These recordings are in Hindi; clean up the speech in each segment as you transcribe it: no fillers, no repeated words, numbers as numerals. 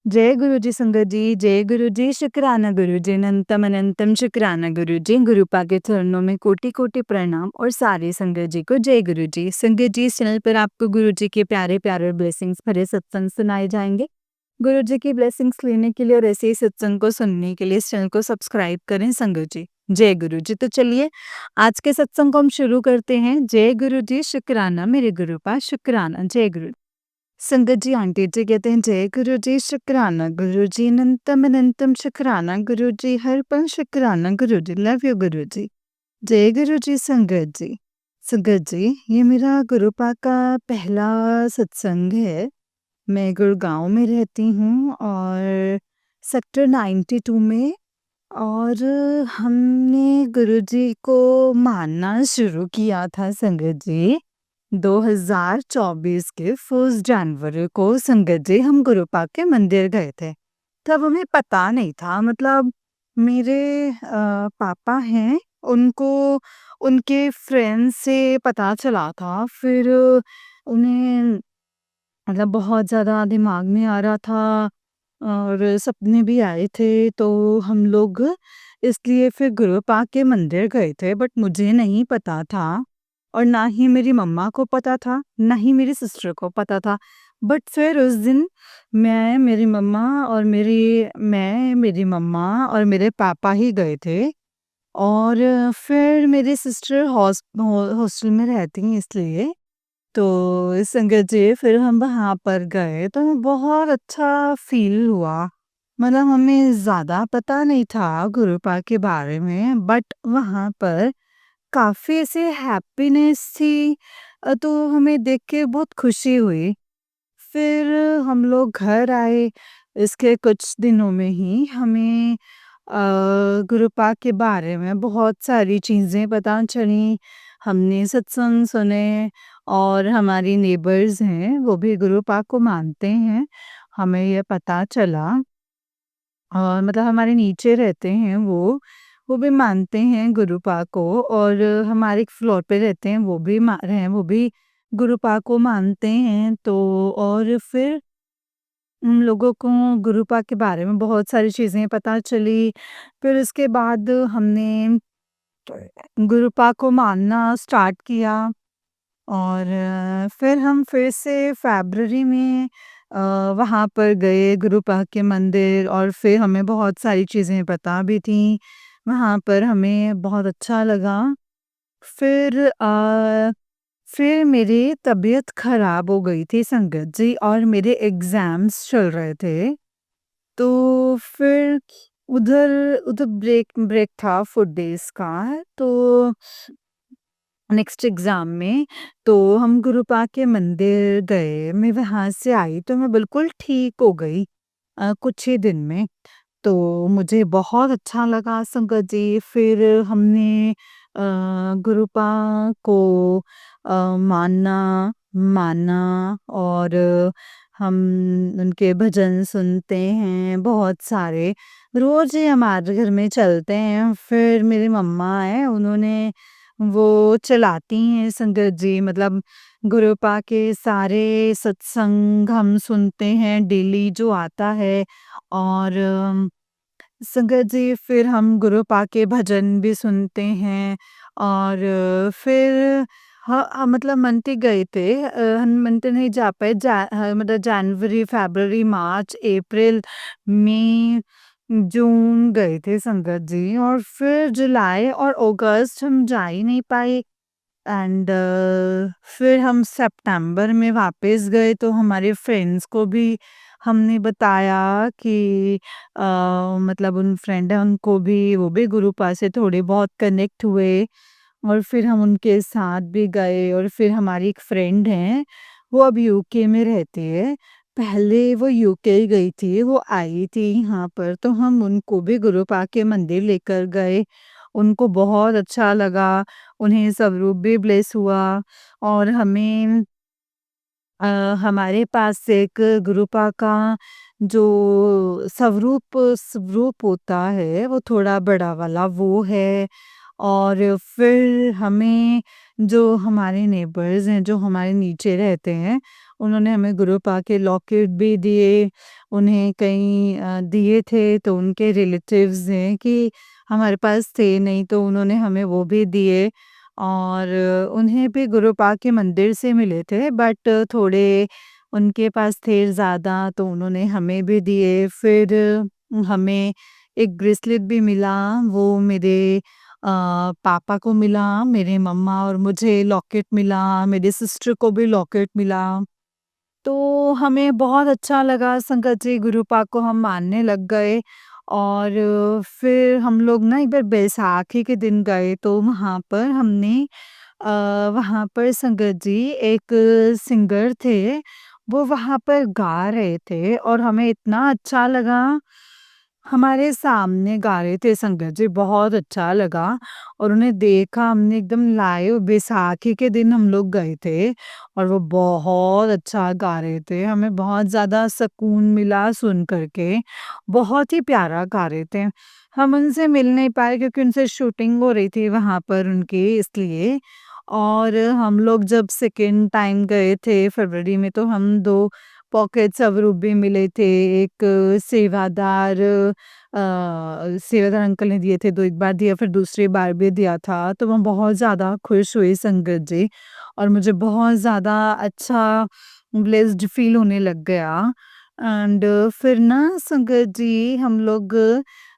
जय गुरु जी संगत जी, जय गुरु जी, शुक्राना गुरु जी, अनंतम अनंतम शुक्राना गुरु जी। गुरुपा के चरणों में कोटि कोटि प्रणाम और सारी संगत जी को जय गुरु जी। संगत जी, इस चैनल पर आपको गुरु जी के प्यारे प्यारे ब्लेसिंग्स भरे सत्संग सुनाए जाएंगे। गुरु जी की ब्लेसिंग्स लेने के लिए और ऐसे ही सत्संग को सुनने के लिए इस चैनल को सब्सक्राइब करें संगत जी। जय गुरु जी। तो चलिए आज के सत्संग को हम शुरू करते हैं। जय गुरु जी, शुक्राना मेरे गुरुपा, शुक्राना। जय गुरु संगत जी। आंटी जी कहते हैं जय गुरु जी, शुक्राना गुरु जी, अनंतम अनंतम शुक्राना गुरु जी, हर पल शुक्राना गुरु जी, लव यू गुरु जी। जय गुरु जी संगत जी। संगत जी, ये मेरा गुरुपा का पहला सत्संग है। मैं गुड़गांव में रहती हूँ और सेक्टर 92 में। और हमने गुरुजी को मानना शुरू किया था संगत जी 2024 के 1 जनवरी को। संगत जी, हम गुरुपा के मंदिर गए थे। तब हमें पता नहीं था, मतलब मेरे पापा हैं, उनको उनके फ्रेंड से पता चला था। फिर उन्हें मतलब बहुत ज़्यादा दिमाग में आ रहा था और सपने भी आए थे, तो हम लोग इसलिए फिर गुरुपा के मंदिर गए थे। बट मुझे नहीं पता था और ना ही मेरी मम्मा को पता था, ना ही मेरी सिस्टर को पता था। बट फिर उस दिन मेरी मम्मा और मेरे पापा ही गए थे। और फिर मेरी सिस्टर हॉस्टल में रहती हैं, इसलिए तो संगत जी फिर हम वहाँ पर गए तो हमें बहुत अच्छा फ़ील हुआ। मतलब हमें ज़्यादा पता नहीं था गुरुपा के बारे में, बट वहाँ पर काफ़ी ऐसे हैप्पीनेस थी। तो हमें देख के बहुत खुशी हुई। फिर हम लोग घर आए, इसके कुछ दिनों में ही हमें गुरुपा के बारे में बहुत सारी चीज़ें पता चलीं। हमने सत्संग सुने और हमारी नेबर्स हैं, वो भी गुरुपा को मानते हैं। हमें ये पता चला और मतलब हमारे नीचे रहते हैं वो भी मानते हैं गुरुपा को। और हमारे एक फ्लोर पे रहते हैं, वो भी गुरुपा को मानते हैं। तो और फिर उन लोगों को गुरुपा के बारे में बहुत सारी चीज़ें पता चली। फिर उसके बाद हमने गुरुपा को मानना स्टार्ट किया। और फिर हम फिर से फ़रवरी में वहाँ पर गए गुरुपा के मंदिर और फिर हमें बहुत सारी चीज़ें पता भी थीं। वहाँ पर हमें बहुत अच्छा लगा। फिर फिर मेरी तबीयत ख़राब हो गई थी संगत जी और मेरे एग्ज़ाम्स चल रहे थे। तो फिर उधर उधर ब्रेक था 4 डेज़ का। तो नेक्स्ट एग्ज़ाम में तो हम गुरुपा के मंदिर गए। मैं वहाँ से आई तो मैं बिल्कुल ठीक हो गई कुछ ही दिन में। तो मुझे बहुत अच्छा लगा संगत जी। फिर हमने गुरुपा को माना और हम उनके भजन सुनते हैं बहुत सारे। रोज़ ही हमारे घर में चलते हैं। फिर मेरी मम्मा हैं, उन्होंने वो चलाती हैं संगत जी। मतलब गुरुपा के सारे सत्संग हम सुनते हैं डेली जो आता है। और संगत जी फिर हम गुरुपा के भजन भी सुनते हैं। और फिर मतलब मनते गए थे, हम मनते नहीं जा पाए। मतलब जनवरी, फरवरी, मार्च, अप्रैल, मई, जून गए थे संगत जी। और फिर जुलाई और अगस्त हम जा ही नहीं पाए। एंड फिर हम सितंबर में वापस गए तो हमारे फ्रेंड्स को भी हमने बताया कि मतलब उन फ्रेंड हैं उनको भी, वो भी गुरुपा से थोड़े बहुत कनेक्ट हुए। और फिर हम उनके साथ भी गए। और फिर हमारी एक फ्रेंड हैं, वो अब यूके में रहती है। पहले वो यूके गई थी, वो आई थी यहाँ पर, तो हम उनको भी गुरुपा के मंदिर लेकर गए। उनको बहुत अच्छा लगा, उन्हें स्वरूप भी ब्लेस हुआ। और हमें अ, हमारे पास एक गुरुपा का जो स्वरूप स्वरूप होता है, वो थोड़ा बड़ा वाला वो है। और फिर हमें जो हमारे नेबर्स हैं, जो हमारे नीचे रहते हैं, उन्होंने हमें गुरुपा के लॉकेट भी दिए, उन्हें कई दिए थे, तो उनके रिलेटिव्स हैं कि हमारे पास थे नहीं, तो उन्होंने हमें वो भी दिए और उन्हें भी गुरुपा के मंदिर से मिले थे, बट थोड़े उनके पास थे ज़्यादा, तो उन्होंने हमें भी दिए। फिर हमें एक ब्रेसलेट भी मिला, वो मेरे पापा को मिला, मेरे मम्मा और मुझे लॉकेट मिला, मेरी सिस्टर को भी लॉकेट मिला। तो हमें बहुत अच्छा लगा, संगत जी गुरुपा को हम मानने लग गए और फिर हम लोग ना एक बार बैसाखी के दिन गए, तो वहाँ पर हमने अ, वहाँ पर संगत जी एक सिंगर थे, वो वहाँ पर गा रहे थे और हमें इतना अच्छा लगा, हमारे सामने गा रहे थे संगत जी, बहुत अच्छा लगा और उन्हें देखा हमने एकदम लाइव, बैसाखी के दिन हम लोग गए थे और वो बहुत अच्छा गा रहे थे, हमें बहुत ज़्यादा सुकून मिला सुन कर के, बहुत ही प्यारा गा रहे थे। हम उनसे मिल नहीं पाए क्योंकि उनसे शूटिंग हो रही थी वहाँ पर उनकी, इसलिए। और हम लोग जब सेकंड टाइम गए थे फरवरी में, तो हम 2 पॉकेट स्वरूप भी मिले थे। एक सेवादार अंकल ने दिए थे, 2 एक बार दिया, फिर दूसरी बार भी दिया था, तो मैं बहुत ज़्यादा खुश हुई संगत जी और मुझे बहुत ज़्यादा अच्छा ब्लेस्ड फ़ील होने लग गया। एंड फिर ना संगत जी हम लोग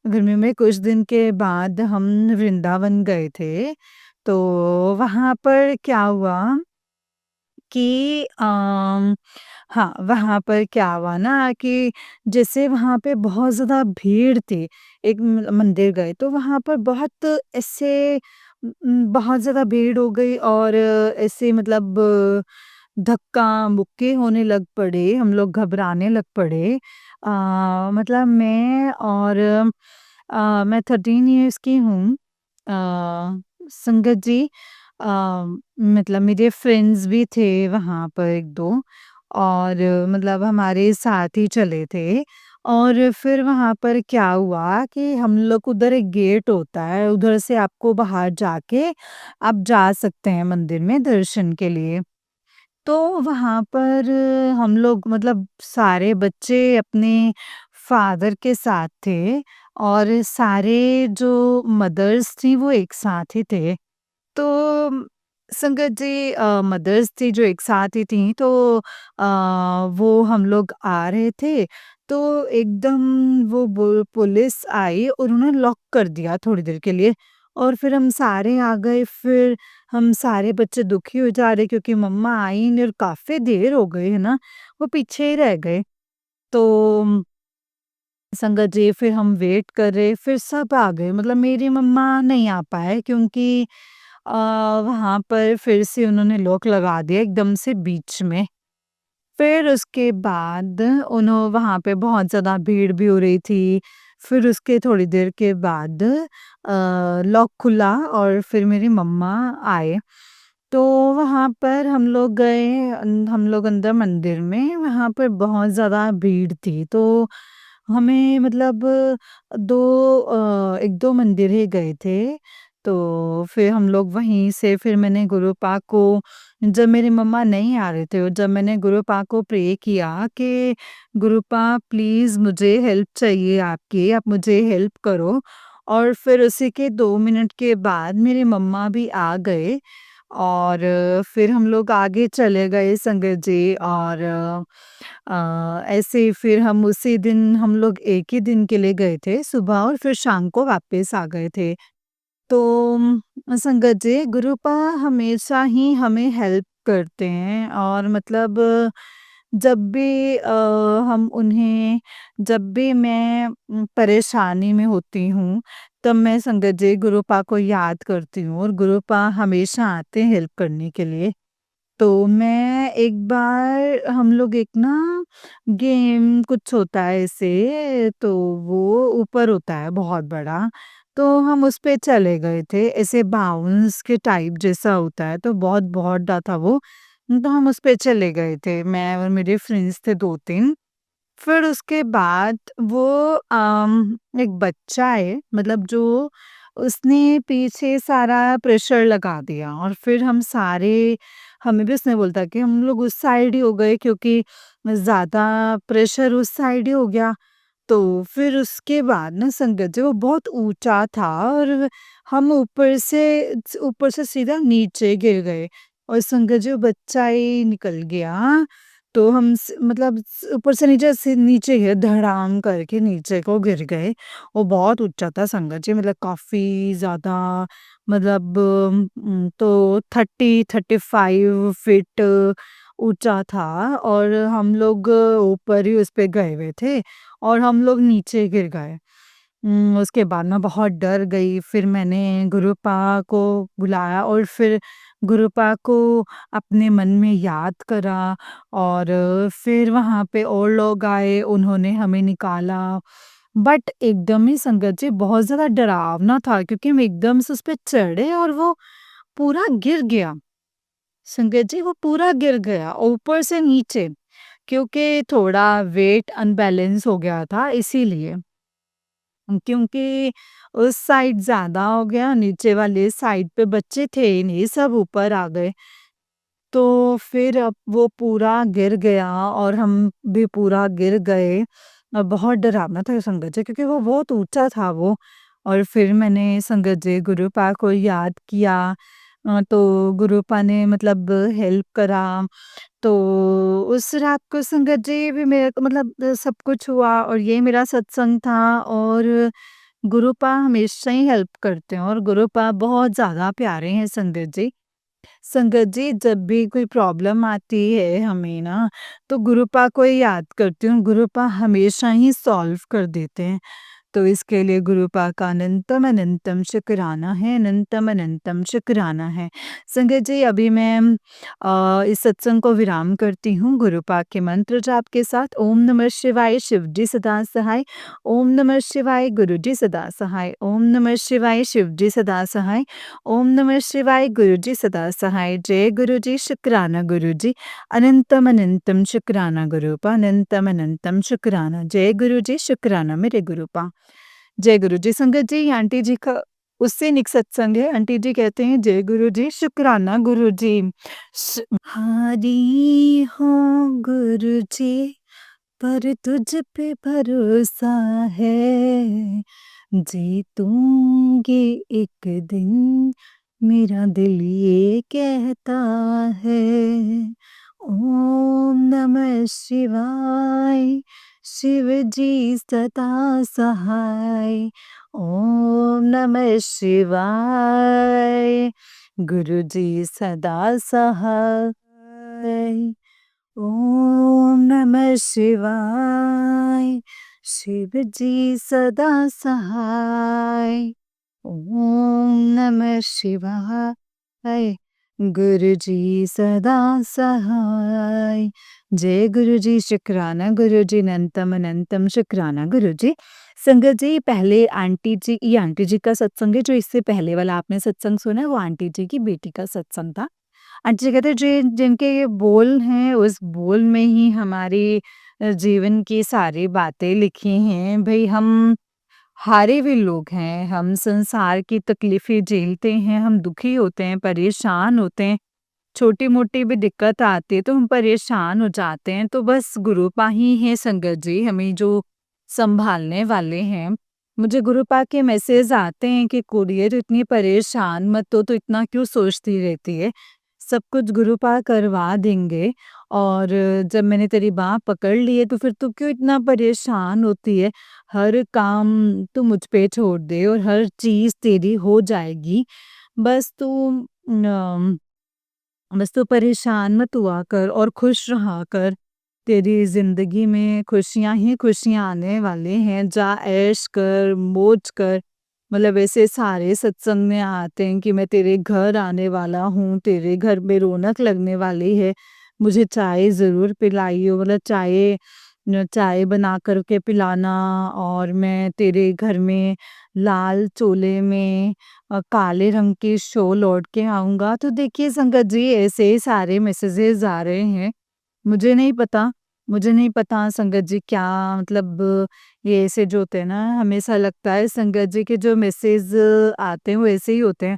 गर्मी में कुछ दिन के बाद हम वृंदावन गए थे, तो वहाँ पर क्या हुआ कि हाँ, वहाँ पर क्या हुआ ना कि जैसे वहाँ पे बहुत ज़्यादा भीड़ थी, एक मंदिर गए तो वहाँ पर बहुत ऐसे बहुत ज़्यादा भीड़ हो गई और ऐसे मतलब धक्का-मुक्की होने लग पड़े, हम लोग घबराने लग पड़े। मतलब मैं 13 इयर्स की हूँ। संगत जी अ, मतलब मेरे फ्रेंड्स भी थे वहाँ पर 1-2 और मतलब हमारे साथ ही चले थे और फिर वहाँ पर क्या हुआ कि हम लोग उधर एक गेट होता है, उधर से आपको बाहर जाके आप जा सकते हैं मंदिर में दर्शन के लिए। तो वहाँ पर हम लोग मतलब सारे बच्चे अपने फादर के साथ थे और सारे जो मदर्स थी वो एक साथ ही थे। तो संगत जी मदर्स थी जो एक साथ ही थी, तो वो हम लोग आ रहे थे तो एकदम वो पुलिस आई और उन्होंने लॉक कर दिया थोड़ी देर के लिए और फिर हम सारे आ गए, फिर हम सारे बच्चे दुखी हो जा रहे क्योंकि मम्मा आई नहीं और काफी देर हो गई है ना, वो पीछे ही रह गए। तो संगत जी फिर हम वेट कर रहे, फिर सब आ गए, मतलब मेरी मम्मा नहीं आ पाए क्योंकि अ, वहाँ पर फिर से उन्होंने लॉक लगा दिया एकदम से बीच में। फिर उसके बाद वहाँ पे बहुत ज़्यादा भीड़ भी हो रही थी। फिर उसके थोड़ी देर के बाद लॉक खुला और फिर मेरी मम्मा आए। तो वहाँ पर हम लोग गए, हम लोग अंदर मंदिर में, वहाँ पर बहुत ज़्यादा भीड़ थी। तो हमें मतलब 1-2 मंदिर ही गए थे। तो फिर हम लोग वहीं से फिर मैंने गुरुपा को, जब मेरी मम्मा नहीं आ रहे थे और जब मैंने गुरुपा को प्रे किया कि गुरुपा प्लीज़ मुझे हेल्प चाहिए आपकी, आप मुझे हेल्प करो। और फिर उसी के 2 मिनट के बाद मेरी मम्मा भी आ गए और फिर हम लोग आगे चले गए संगत जी और ऐसे ही फिर हम उसी दिन हम लोग एक ही दिन के लिए गए थे सुबह और फिर शाम को वापस आ गए थे। तो संगत जी गुरुपा हमेशा ही हमें हेल्प करते हैं और मतलब जब भी हम उन्हें जब भी मैं परेशानी में होती हूँ, तब मैं संगत जी गुरुपा को याद करती हूँ और गुरुपा हमेशा आते हैं हेल्प करने के लिए। तो मैं एक बार हम लोग एक ना गेम कुछ होता है ऐसे, तो वो ऊपर होता है बहुत बड़ा, तो हम उस पे चले गए थे, ऐसे बाउंस के टाइप जैसा होता है, तो बहुत बहुत बड़ा था वो, तो हम उस पे चले गए थे, मैं और मेरे फ्रेंड्स थे 2-3। फिर उसके बाद वो एक बच्चा है मतलब जो उसने पीछे सारा प्रेशर लगा दिया और फिर हमें भी उसने बोला कि हम लोग उस साइड ही हो गए क्योंकि ज़्यादा प्रेशर उस साइड ही हो गया। तो फिर उसके बाद ना संगत जी वो बहुत ऊँचा था और हम ऊपर से सीधा नीचे गिर गए और संगत जी वो बच्चा ही निकल गया। तो हम मतलब ऊपर से नीचे गिरे धड़ाम करके नीचे को गिर गए। वो बहुत ऊँचा था संगत जी मतलब काफ़ी ज़्यादा मतलब तो 30-35 फीट ऊँचा था और हम लोग ऊपर ही उस पे गए हुए थे और हम लोग नीचे गिर गए। उसके बाद मैं बहुत डर गई, फिर मैंने गुरुपा को बुलाया और फिर गुरुपा को अपने मन में याद करा और फिर वहाँ पे और लोग आए, उन्होंने हमें निकाला। बट एकदम ही संगत जी बहुत ज़्यादा डरावना था क्योंकि हम एकदम से उस पे चढ़े और वो पूरा गिर गया। संगत जी वो पूरा गिर गया ऊपर से नीचे क्योंकि थोड़ा वेट अनबैलेंस हो गया था इसीलिए। क्योंकि उस साइड ज़्यादा हो गया, नीचे वाले साइड पे बच्चे थे ही नहीं, सब ऊपर आ गए। तो फिर अब वो पूरा गिर गया और हम भी पूरा गिर गए। बहुत डरावना था संगत जी क्योंकि वो बहुत ऊँचा था वो और फिर मैंने संगत जी गुरुपा को याद किया। तो गुरुपा ने मतलब हेल्प करा। तो उस रात को संगत जी भी मेरा तो मतलब सब कुछ हुआ और ये मेरा सत्संग था और गुरुपा हमेशा ही हेल्प करते हैं और गुरुपा बहुत ज़्यादा प्यारे हैं संगत जी। संगत जी जब भी कोई प्रॉब्लम आती है हमें ना तो गुरुपा को ही याद करती हूँ, गुरुपा हमेशा ही सॉल्व कर देते हैं। तो इसके लिए गुरुपा का अनंतम अनंतम शुक्राना है, अनंतम अनंतम शुक्राना है। संगत जी अभी मैं इस सत्संग को विराम करती हूँ गुरुपा के मंत्र जाप के साथ। ओम नमः शिवाय शिव जी सदा सहाय, ओम नमः शिवाय गुरु जी सदा सहाय, ओम नमः शिवाय शिव जी सदा सहाय, ओम नमः शिवाय गुरु जी सदा सहाय। जय गुरु जी शुक्राना गुरु जी, अनंतम अनंतम शुक्राना गुरुपा, अनंतम अनंतम शुक्राना। जय गुरु जी शुक्राना मेरे गुरुपा। जय गुरु जी। संगत जी ये आंटी जी का उससे निक सत्संग है। आंटी जी कहते हैं जय गुरु जी शुक्राना गुरु जी। हारी हो गुरु जी पर तुझ पे भरोसा है, जीतूंगी एक दिन मेरा दिल ये कहता है। ओम नमः शिवाय शिव जी सदा सहाय, ओम नमः शिवाय गुरु जी सदा सहाय, ओम नमः शिवाय शिव जी सदा सहाय, ओम नमः शिवाय गुरु जी सदा सहाय। जय गुरु जी शुक्राना गुरु जी, अनंतम अनंतम शुक्राना गुरु जी। संगत जी पहले ये आंटी जी का सत्संग है, जो इससे पहले वाला आपने सत्संग सुना है वो आंटी जी की बेटी का सत्संग था। आंटी जी कहते हैं जिनके ये बोल हैं उस बोल में ही हमारी जीवन की सारी बातें लिखी हैं। भई हम हारे हुए लोग हैं, हम संसार की तकलीफ़ें झेलते हैं, हम दुखी होते हैं, परेशान होते हैं, छोटी-मोटी भी दिक्कत आती है तो हम परेशान हो जाते हैं, तो बस गुरुपा ही हैं संगत जी हमें जो सँभालने वाले हैं। मुझे गुरुपा के मैसेज आते हैं कि कुड़िए तू इतनी परेशान मत हो, तू इतना क्यों सोचती रहती है, सब कुछ गुरुपा करवा देंगे और जब मैंने तेरी बाँह पकड़ ली है तो फिर तू क्यों इतना परेशान होती है? हर काम तू मुझ पे छोड़ दे और हर चीज़ तेरी हो जाएगी। बस तू न बस तू परेशान मत हुआ कर और खुश रहा कर। तेरी ज़िंदगी में खुशियाँ ही खुशियाँ आने वाले हैं। जा ऐश कर, मौज कर। मतलब ऐसे सारे सत्संग में आते हैं कि मैं तेरे घर आने वाला हूँ, तेरे घर में रौनक लगने वाली है। मुझे चाय ज़रूर पिलाइयो मतलब चाय बना कर के पिलाना और मैं तेरे घर में लाल चोले में काले रंग की शॉल ओढ़ के आऊँगा। तो देखिए संगत जी ऐसे ही सारे मैसेजेस आ रहे हैं। मुझे नहीं पता मुझे नहीं पता संगत जी क्या मतलब ये ऐसे जो होते हैं ना, हमेशा लगता है संगत जी के जो मैसेज आते हैं वो ऐसे ही होते हैं।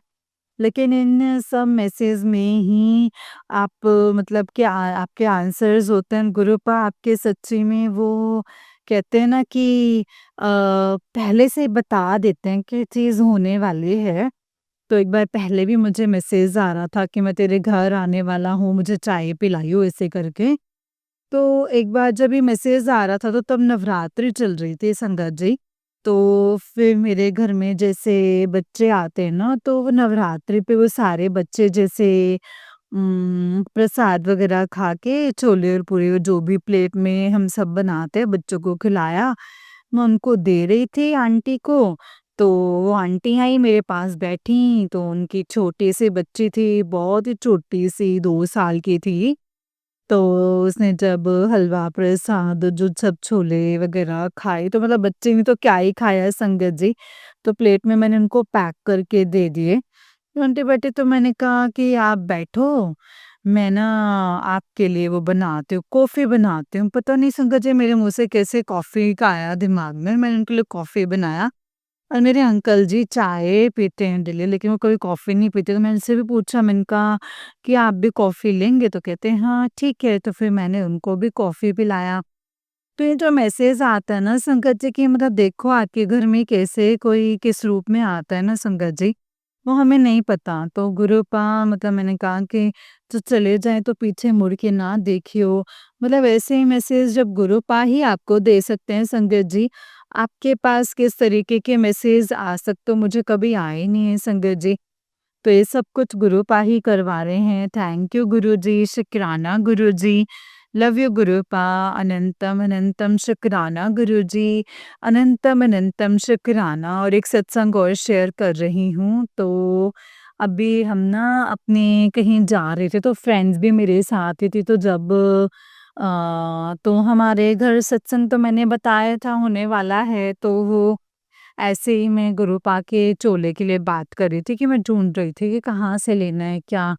लेकिन इन सब मैसेज में ही आप मतलब कि आपके आंसर्स होते हैं, गुरुपा आपके सच्ची में वो कहते हैं ना कि पहले से बता देते हैं कि चीज़ होने वाली है। तो एक बार पहले भी मुझे मैसेज आ रहा था कि मैं तेरे घर आने वाला हूँ, मुझे चाय पिलाइयो ऐसे करके। तो एक बार जब ये मैसेज आ रहा था तो तब नवरात्रि चल रही थी संगत जी। तो फिर मेरे घर में जैसे बच्चे आते हैं ना, तो वो नवरात्रि पे वो सारे बच्चे जैसे प्रसाद वगैरह खा के छोले और पूरी जो भी प्लेट में हम सब बनाते हैं बच्चों को खिलाया। मैं उनको दे रही थी आंटी को, तो वो आंटी आई मेरे पास बैठी, तो उनकी छोटी-सी बच्ची थी, बहुत ही छोटी-सी 2 साल की थी। तो उसने जब हलवा, प्रसाद जो सब छोले वगैरह खाए, तो मतलब बच्चे ने तो क्या ही खाया है संगत जी, तो प्लेट में मैंने उनको पैक करके दे दिए। आंटी बैठी तो मैंने कहा कि आप बैठो, मैं ना आपके लिए वो बनाती हूँ, कॉफ़ी बनाती हूँ। पता नहीं संगत जी मेरे मुँह से कैसे कॉफ़ी का आया दिमाग में, मैंने उनके लिए कॉफ़ी बनाया। और मेरे अंकल जी चाय पीते हैं डेली, लेकिन वो कभी कॉफ़ी नहीं पीते, तो मैंने उनसे भी पूछा, मैंने कहा कि आप भी कॉफ़ी लेंगे? तो कहते हैं हाँ ठीक है, तो फिर मैंने उनको भी कॉफ़ी पिलाया। तो ये जो मैसेज आता है ना संगत जी कि मतलब देखो आपके घर में कैसे कोई किस रूप में आता है ना संगत जी, वो हमें नहीं पता। तो गुरुपा मतलब मैंने कहा कि जो चले जाएँ तो पीछे मुड़ के ना देखियो। मतलब ऐसे ही मैसेज जब गुरुपा ही आपको दे सकते हैं संगत जी, आपके पास किस तरीके के मैसेज आ सकते हो मुझे कभी आए ही नहीं है संगत जी। तो ये सब कुछ गुरुपा ही करवा रहे हैं। थैंक यू गुरुजी, शुक्राना गुरुजी। लव यू गुरुपा, अनंतम अनंतम शुक्राना गुरुजी, अनंतम अनंतम शुक्राना। और एक सत्संग और शेयर कर रही हूँ। तो अभी हम ना अपने कहीं जा रहे थे तो फ्रेंड्स भी मेरे साथ ही थी, तो जब तो हमारे घर सत्संग तो मैंने बताया था होने वाला है, तो वो ऐसे ही मैं गुरुपा के चोले के लिए बात कर रही थी कि मैं ढूँढ रही थी कि कहाँ से लेना है क्या?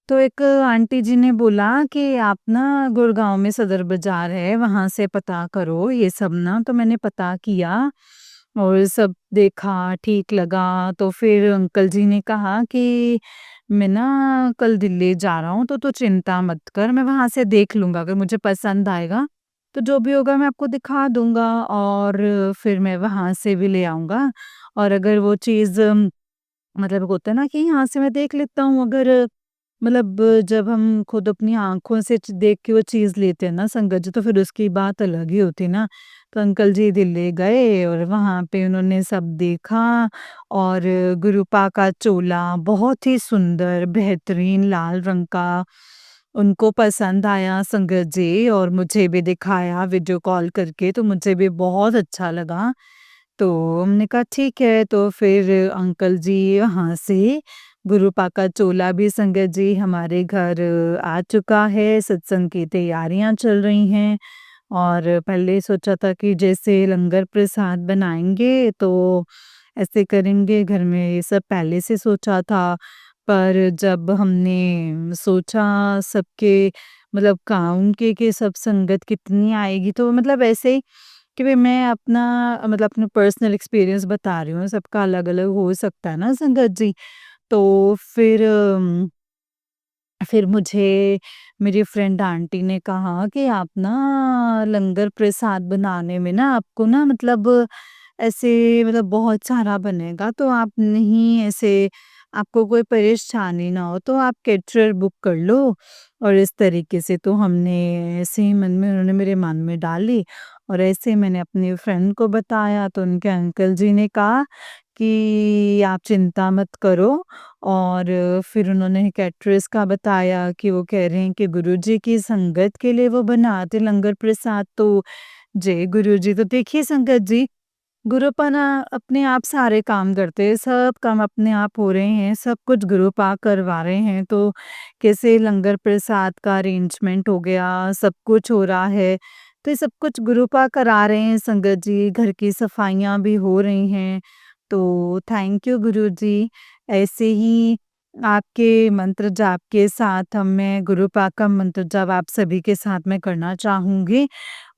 तो एक आंटी जी ने बोला कि आप ना गुड़गाँव में सदर बाज़ार है, वहाँ से पता करो ये सब ना। तो मैंने पता किया और सब देखा, ठीक लगा। तो फिर अंकल जी ने कहा कि मैं ना कल दिल्ली जा रहा हूँ, तो तू चिंता मत कर, मैं वहाँ से देख लूँगा, अगर मुझे पसंद आएगा, तो जो भी होगा मैं आपको दिखा दूँगा और फिर मैं वहाँ से भी ले आऊँगा। और अगर वो चीज़ मतलब होता है ना कि यहाँ से मैं देख लेता हूँ, अगर मतलब जब हम खुद अपनी आँखों से देख के वो चीज़ लेते हैं ना संगत जी, तो फिर उसकी बात अलग ही होती है ना। तो अंकल जी दिल्ली गए और वहाँ पे उन्होंने सब देखा और गुरुपा का चोला बहुत ही सुंदर बेहतरीन लाल रंग का उनको पसंद आया संगत जी, और मुझे भी दिखाया वीडियो कॉल करके, तो मुझे भी बहुत अच्छा लगा। तो हमने कहा ठीक है, तो फिर अंकल जी वहाँ से गुरुपा का चोला भी संगत जी हमारे घर आ चुका है, सत्संग की तैयारियाँ चल रही हैं। और पहले सोचा था कि जैसे लंगर प्रसाद बनाएँगे तो ऐसे करेंगे घर में, ये सब पहले से सोचा था। पर जब हमने सोचा सबके मतलब काउंट के सब संगत कितनी आएगी, तो मतलब ऐसे ही कि भई मैं अपना मतलब अपना पर्सनल एक्सपीरियंस बता रही हूँ, सबका अलग-अलग हो सकता है ना संगत जी। तो फिर मुझे मेरी फ्रेंड आंटी ने कहा कि आप ना लंगर प्रसाद बनाने में ना आपको ना मतलब ऐसे मतलब बहुत सारा बनेगा, तो आप नहीं ऐसे आपको कोई परेशानी ना हो तो आप कैटरर बुक कर लो। और इस तरीके से तो हमने ऐसे ही मन में उन्होंने मेरे मन में डाली और ऐसे ही मैंने अपनी फ्रेंड को बताया, तो उनके अंकल जी ने कहा कि आप चिंता मत करो। और फिर उन्होंने कैटरर्स का बताया कि वो कह रहे हैं कि गुरुजी की संगत के लिए वो बनाते लंगर प्रसाद, तो जय गुरुजी। तो देखिए संगत जी, गुरुपा ना अपने आप सारे काम करते हैं, सब काम अपने आप हो रहे हैं, सब कुछ गुरुपा करवा रहे हैं। तो कैसे लंगर प्रसाद का अरेंजमेंट हो गया, सब कुछ हो रहा है। तो ये सब कुछ गुरुपा करा रहे हैं संगत जी, घर की सफाइयाँ भी हो रही हैं। तो थैंक यू गुरुजी। ऐसे ही आपके मंत्र जाप के साथ हम मैं गुरु पाक का मंत्र जाप आप सभी के साथ में करना चाहूँगी।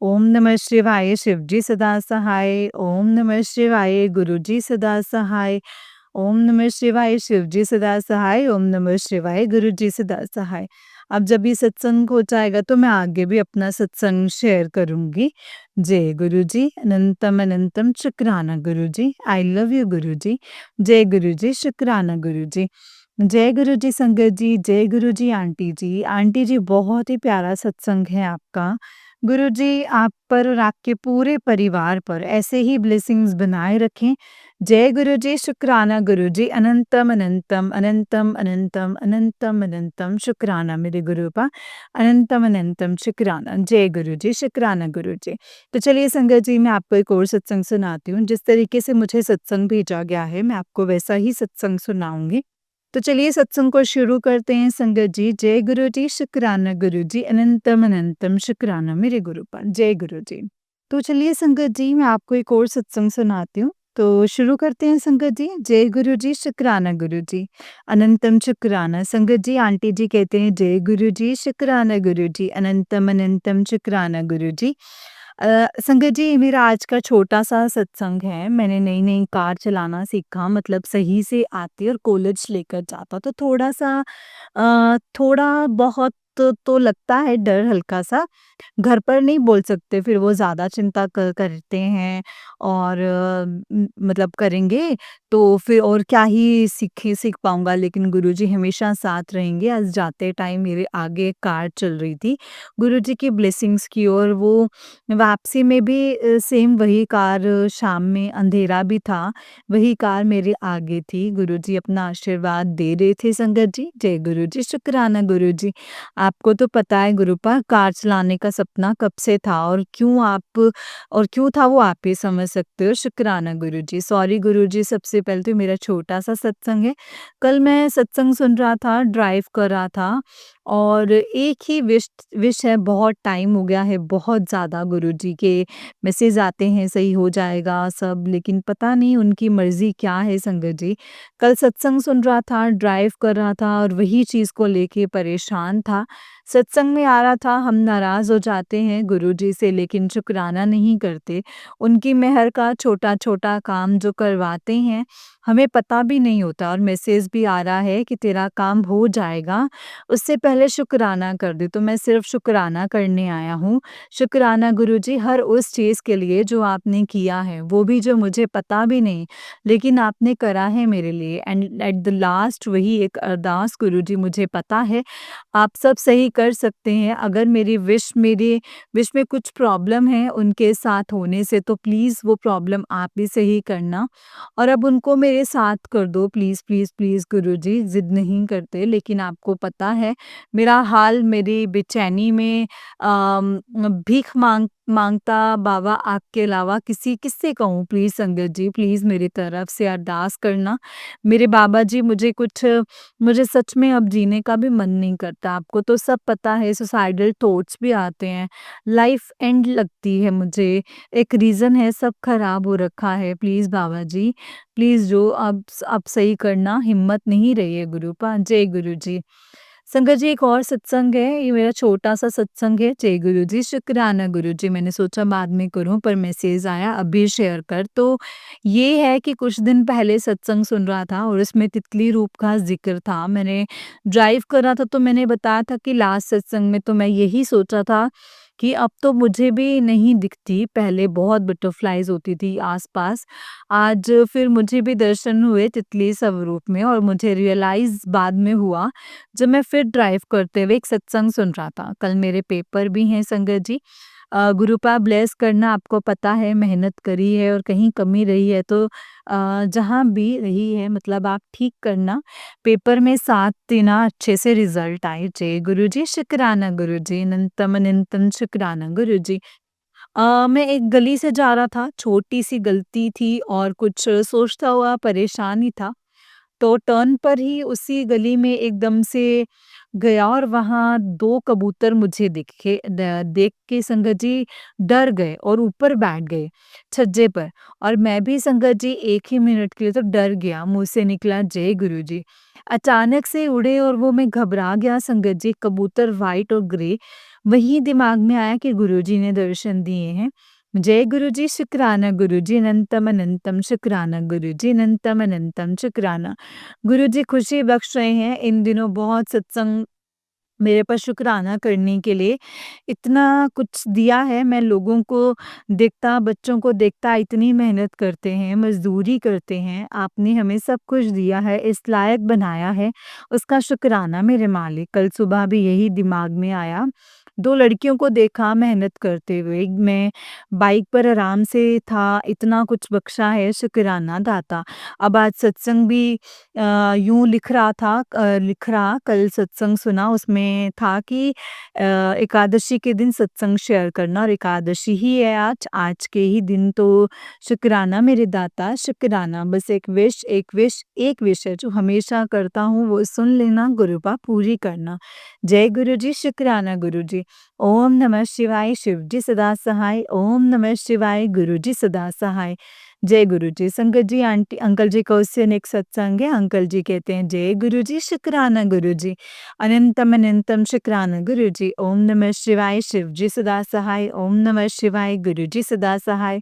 ओम नमः शिवाय शिवजी सदा सहाय, ओम नमः शिवाय गुरुजी सदा सहाय, ओम नमः शिवाय शिवजी सदा सहाय, ओम नमः शिवाय गुरुजी सदा सहाय। अब जब ये सत्संग हो जाएगा तो मैं आगे भी अपना सत्संग शेयर करूँगी। जय गुरुजी, अनंतम अनंतम शुक्राना गुरुजी, आई लव यू गुरुजी। जय गुरुजी, शुक्राना गुरुजी। जय गुरुजी संगत जी, जय गुरुजी आंटी जी। आंटी जी बहुत ही प्यारा सत्संग है आपका। गुरुजी आप पर और आपके पूरे परिवार पर ऐसे ही ब्लेसिंग्स बनाए रखें। जय गुरुजी, शुक्राना गुरुजी, अनंतम अनंतम अनंतम अनंतम अनंतम अनंतम शुक्राना मेरे गुरुपा, अनंतम अनंतम शुक्राना। जय गुरुजी, शुक्राना गुरुजी। तो चलिए संगत जी मैं आपको एक और सत्संग सुनाती हूँ। जिस तरीके से मुझे सत्संग भेजा गया है मैं आपको वैसा ही सत्संग सुनाऊँगी। तो चलिए सत्संग को शुरू करते हैं संगत जी। जय गुरु जी, शुक्राना गुरु जी, अनंतम अनंतम शुक्राना मेरे गुरु पर। जय गुरु जी। तो चलिए संगत जी मैं आपको एक और सत्संग सुनाती हूँ। तो शुरू करते हैं संगत जी। जय गुरु जी, शुक्राना गुरु जी, अनंतम शुक्राना। संगत जी आंटी जी कहते हैं जय गुरु जी, शुक्राना गुरु जी, अनंतम अनंतम शुक्राना गुरु जी। संगत जी मेरा आज का छोटा-सा सत्संग है। मैंने नई-नई कार चलाना सीखा मतलब सही से आती और कॉलेज लेकर जाता तो थोड़ा-सा थोड़ा बहुत तो लगता है डर हल्का-सा। घर पर नहीं बोल सकते फिर वो ज़्यादा चिंता करते हैं और मतलब करेंगे तो फिर और क्या ही सीख पाऊँगा लेकिन गुरुजी हमेशा साथ रहेंगे। आज जाते टाइम मेरे आगे कार चल रही थी। गुरुजी की ब्लेसिंग्स की और वो वापसी में भी सेम वही कार शाम में अंधेरा भी था, वही कार मेरे आगे थी। गुरुजी अपना आशीर्वाद दे रहे थे संगत जी। जय गुरुजी, शुक्राना गुरुजी। आपको तो पता है गुरुपा कार चलाने का सपना कब से था और क्यों था वो आप ही समझ सकते हो। शुक्राना गुरुजी। सॉरी गुरुजी सबसे पहले तो मेरा छोटा-सा सत्संग है। कल मैं सत्संग सुन रहा था, ड्राइव कर रहा था और एक ही विश है बहुत टाइम हो गया है बहुत ज़्यादा गुरुजी के मैसेज आते हैं सही हो जाएगा सब लेकिन पता नहीं उनकी मर्ज़ी क्या है संगत जी। कल सत्संग सुन रहा था, ड्राइव कर रहा था और वही चीज़ को लेके परेशान था। सत्संग में आ रहा था हम नाराज़ हो जाते हैं गुरुजी से लेकिन शुक्राना नहीं करते। उनकी मेहर का छोटा-छोटा काम जो करवाते हैं, हमें पता भी नहीं होता और मैसेज भी आ रहा है कि तेरा काम हो जाएगा, उससे पहले शुक्राना कर दे। तो मैं सिर्फ़ शुक्राना करने आया हूँ। शुक्राना गुरुजी हर उस चीज़ के लिए जो आपने किया है, वो भी जो मुझे पता भी नहीं, लेकिन आपने करा है मेरे लिए एंड एट द लास्ट वही एक अरदास गुरुजी मुझे पता है, आप सब सही कर सकते हैं। अगर मेरी विश में कुछ प्रॉब्लम है उनके साथ होने से तो प्लीज़ वो प्रॉब्लम आप ही सही करना और अब उनको मेरे साथ कर दो प्लीज़, प्लीज़, प्लीज़ गुरुजी ज़िद नहीं करते लेकिन आपको पता है मेरा हाल मेरी बेचैनी में भीख माँगता बाबा आपके अलावा किससे कहूँ प्लीज़ संगत जी प्लीज़ मेरी तरफ से अरदास करना। मेरे बाबा जी मुझे सच में अब जीने का भी मन नहीं करता। आपको तो सब पता है सुसाइडल थॉट्स भी आते हैं। लाइफ़ एंड लगती है मुझे। एक रीज़न है सब खराब हो रखा है। प्लीज़ बाबा जी, प्लीज़ जो अब सही करना हिम्मत नहीं रही है गुरुपा। जय गुरु जी। संगत जी एक और सत्संग है, ये मेरा छोटा-सा सत्संग है। जय गुरु जी, शुक्राना गुरु जी। मैंने सोचा बाद में करूँ पर मैसेज आया अभी शेयर कर। तो ये है कि कुछ दिन पहले सत्संग सुन रहा था और इसमें तितली रूप का ज़िक्र था। मैंने ड्राइव कर रहा था तो मैंने बताया था कि लास्ट सत्संग में तो मैं यही सोचा था कि अब तो मुझे भी नहीं दिखती, पहले बहुत बटरफ्लाइज़ होती थी आस-पास। आज फिर मुझे भी दर्शन हुए तितली स्वरूप में और मुझे रियलाइज़ बाद में हुआ जब मैं फिर ड्राइव करते हुए एक सत्संग सुन रहा था। कल मेरे पेपर भी हैं संगत जी। गुरुपा ब्लेस करना आपको पता है मेहनत करी है और कहीं कमी रही है तो जहाँ भी रही है मतलब आप ठीक करना। पेपर में साथ देना अच्छे से रिज़ल्ट आए। जय गुरुजी, शुक्राना गुरुजी, अनंतम अनंतम शुक्राना गुरुजी। मैं एक गली से जा रहा था, छोटी-सी गलती थी और कुछ सोचता हुआ परेशान ही था। तो टर्न पर ही उसी गली में एकदम से गया और वहाँ 2 कबूतर मुझे दिखे द देख के संगत जी डर गए और ऊपर बैठ गए छज्जे पर। और मैं भी संगत जी 1 ही मिनट के लिए तो डर गया, मुँह से निकला जय गुरुजी। अचानक से उड़े और वो मैं घबरा गया संगत जी, कबूतर व्हाइट और ग्रे। वही दिमाग में आया कि गुरुजी ने दर्शन दिए हैं। जय गुरुजी, शुक्राना गुरुजी, अनंतम अनंतम शुक्राना गुरुजी, अनंतम अनंतम शुक्राना। गुरुजी खुशी बख्श रहे हैं इन दिनों बहुत सत्संग मेरे पर शुक्राना करने के लिए इतना कुछ दिया है। मैं लोगों को देखता, बच्चों को देखता इतनी मेहनत करते हैं, मज़दूरी करते हैं, आपने हमें सब कुछ दिया है, इस लायक बनाया है, उसका शुक्राना मेरे मालिक। कल सुबह भी यही दिमाग में आया, 2 लड़कियों को देखा मेहनत करते हुए, मैं बाइक पर आराम से था, इतना कुछ बख्शा है शुक्राना दाता। अब आज सत्संग भी यूँ लिख रहा कल सत्संग सुना उसमें था कि एकादशी के दिन सत्संग शेयर करना और एकादशी ही है आज, आज के ही दिन तो शुक्राना मेरे दाता शुक्राना। बस एक विश है जो हमेशा करता हूँ वो सुन लेना, गुरुपा पूरी करना। जय गुरुजी, शुक्राना गुरुजी। ओम नमः शिवाय, शिवजी सदा सहाय। ओम नमः शिवाय, गुरुजी सदा सहाय। जय गुरुजी। संगत जी, आंटी अंकल जी का उससे नेक सत्संग है। अंकल जी कहते हैं जय गुरुजी, शुक्राना गुरुजी, अनंतम अनंतम शुक्राना गुरुजी। ओम नमः शिवाय, शिवजी सदा सहाय। ओम नमः शिवाय, गुरुजी सदा सहाय।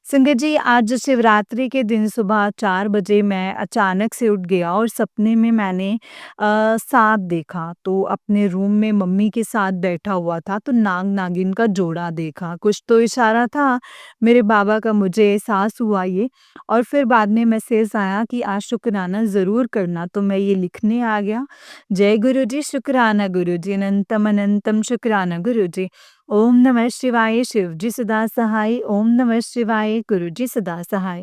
संगत जी, आज शिवरात्रि के दिन सुबह 4 बजे मैं अचानक से उठ गया और सपने में मैंने सांप देखा। तो अपने रूम में मम्मी के साथ बैठा हुआ था तो नाग-नागिन का जोड़ा देखा। कुछ तो इशारा था मेरे बाबा का, मुझे एहसास हुआ ये। और फिर बाद में मैसेज आया कि आज शुक्राना ज़रूर करना, तो मैं ये लिखने आ गया। जय गुरुजी, शुक्राना गुरुजी, अनंतम अनंतम शुक्राना गुरुजी। ओम नमः शिवाय, शिवजी सदा सहाय। ओम नमः शिवाय, गुरुजी सदा सहाय।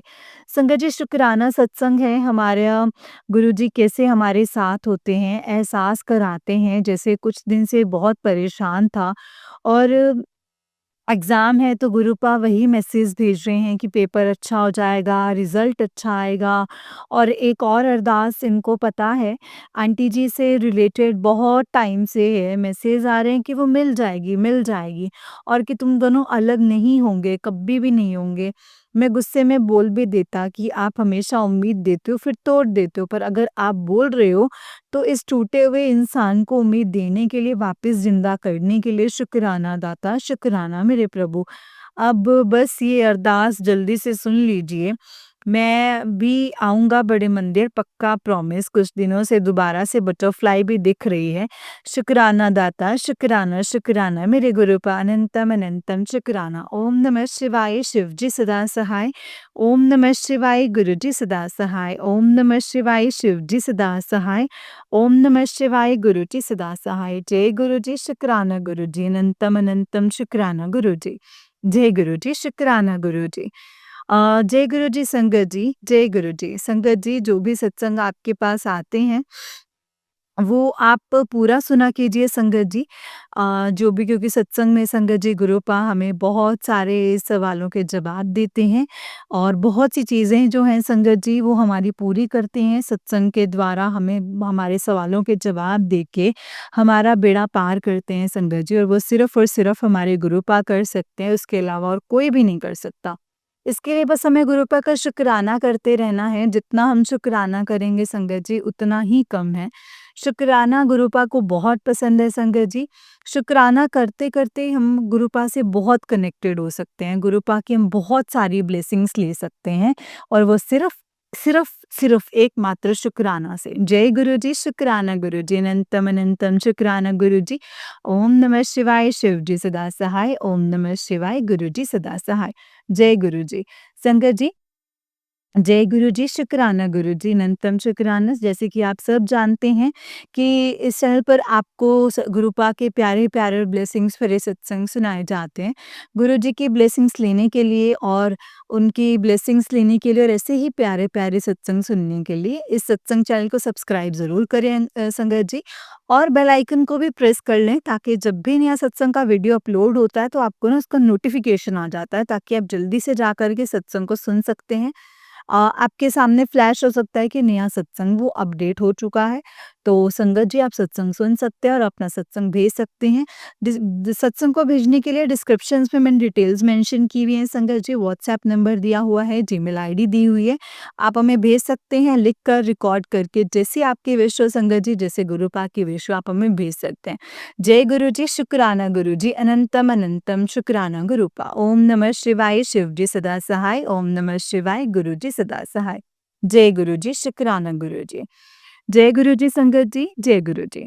संगत जी, शुक्राना सत्संग है हमारे गुरुजी कैसे हमारे साथ होते हैं, एहसास कराते हैं। जैसे कुछ दिन से बहुत परेशान था और एग्ज़ाम है तो गुरुपा वही मैसेज भेज रहे हैं कि पेपर अच्छा हो जाएगा, रिज़ल्ट अच्छा आएगा। और एक और अरदास इनको पता है, आंटी जी से रिलेटेड बहुत टाइम से है, मैसेज आ रहे हैं कि वो मिल जाएगी और कि तुम दोनों अलग नहीं होंगे, कभी भी नहीं होंगे। मैं गुस्से में बोल भी देता कि आप हमेशा उम्मीद देते हो फिर तोड़ देते हो, पर अगर आप बोल रहे हो तो इस टूटे हुए इंसान को उम्मीद देने के लिए, वापस ज़िंदा करने के लिए शुक्राना दाता, शुक्राना मेरे प्रभु। अब बस ये अरदास जल्दी से सुन लीजिए। मैं भी आऊँगा बड़े मंदिर, पक्का प्रॉमिस। कुछ दिनों से दोबारा से बटरफ्लाई भी दिख रही है। शुक्राना दाता, शुक्राना, शुक्राना मेरे गुरुपा, अनंतम अनंतम शुक्राना। ओम नमः शिवाय, शिवजी सदा सहाय। ओम नमः शिवाय, गुरुजी सदा सहाय। ओम नमः शिवाय, शिवजी सदा सहाय। ओम नमः शिवाय, गुरुजी सदा सहाय। जय गुरुजी, शुक्राना गुरुजी, अनंतम अनंतम शुक्राना गुरुजी। जय गुरुजी, शुक्राना गुरुजी। जय गुरुजी संगत जी, जय गुरुजी। संगत जी, जो भी सत्संग आपके पास आते हैं वो आप पूरा सुना कीजिए संगत जी। जो भी, क्योंकि सत्संग में संगत जी गुरुपा हमें बहुत सारे सवालों के जवाब देते हैं और बहुत सी चीज़ें जो हैं संगत जी वो हमारी पूरी करते हैं सत्संग के द्वारा, हमें हमारे सवालों के जवाब दे के हमारा बेड़ा पार करते हैं संगत जी। और वो सिर्फ़ और सिर्फ़ हमारे गुरुपा कर सकते हैं, उसके अलावा और कोई भी नहीं कर सकता। इसके लिए बस हमें गुरुपा का शुक्राना करते रहना है, जितना हम शुक्राना करेंगे संगत जी उतना ही कम है। शुक्राना गुरुपा को बहुत पसंद है संगत जी। शुक्राना करते-करते हम गुरुपा से बहुत कनेक्टेड हो सकते हैं, गुरुपा की हम बहुत सारी ब्लेसिंग्स ले सकते हैं और वो सिर्फ़ सिर्फ़ एकमात्र शुक्राना से। जय गुरुजी, शुक्राना गुरुजी, अनंतम अनंतम शुक्राना गुरुजी। ओम नमः शिवाय, शिवजी सदा सहाय। ओम नमः शिवाय, गुरुजी सदा सहाय। जय गुरुजी। संगत जी, जय गुरुजी, शुक्राना गुरुजी, अनंतम शुक्राना। जैसे कि आप सब जानते हैं कि इस चैनल पर आपको गुरुपा के प्यारे-प्यारे ब्लेसिंग्स भरे सत्संग सुनाए जाते हैं। गुरुजी की ब्लेसिंग्स लेने के लिए और उनकी ब्लेसिंग्स लेने के लिए और ऐसे ही प्यारे-प्यारे सत्संग सुनने के लिए इस सत्संग चैनल को सब्सक्राइब ज़रूर करें संगत जी, और बेल आइकन को भी प्रेस कर लें ताकि जब भी नया सत्संग का वीडियो अपलोड होता है तो आपको ना उसका नोटिफ़िकेशन आ जाता है, ताकि आप जल्दी से जा कर के सत्संग को सुन सकते हैं। आपके सामने फ्लैश हो सकता है कि नया सत्संग वो अपडेट हो चुका है। तो संगत जी आप सत्संग सुन सकते हैं और अपना सत्संग भेज सकते हैं। सत्संग को भेजने के लिए डिस्क्रिप्शंस में मैंने डिटेल्स मेंशन की हुई हैं संगत जी, व्हाट्सएप नंबर दिया हुआ है, जीमेल आईडी दी हुई है। आप हमें भेज सकते हैं लिख कर, रिकॉर्ड करके, जैसी आपकी विश हो संगत जी, जैसे गुरु पाक की विश हो आप हमें भेज सकते हैं। जय गुरु जी, शुक्राना गुरु जी, अनंतम अनंतम शुक्राना गुरुपा। ओम नमः शिवाय, शिव जी सदा सहाय। ओम नमः शिवाय, गुरु जी सदा सहाय। जय गुरु जी, शुक्राना गुरु जी। जय गुरु जी संगत जी, जय गुरु जी।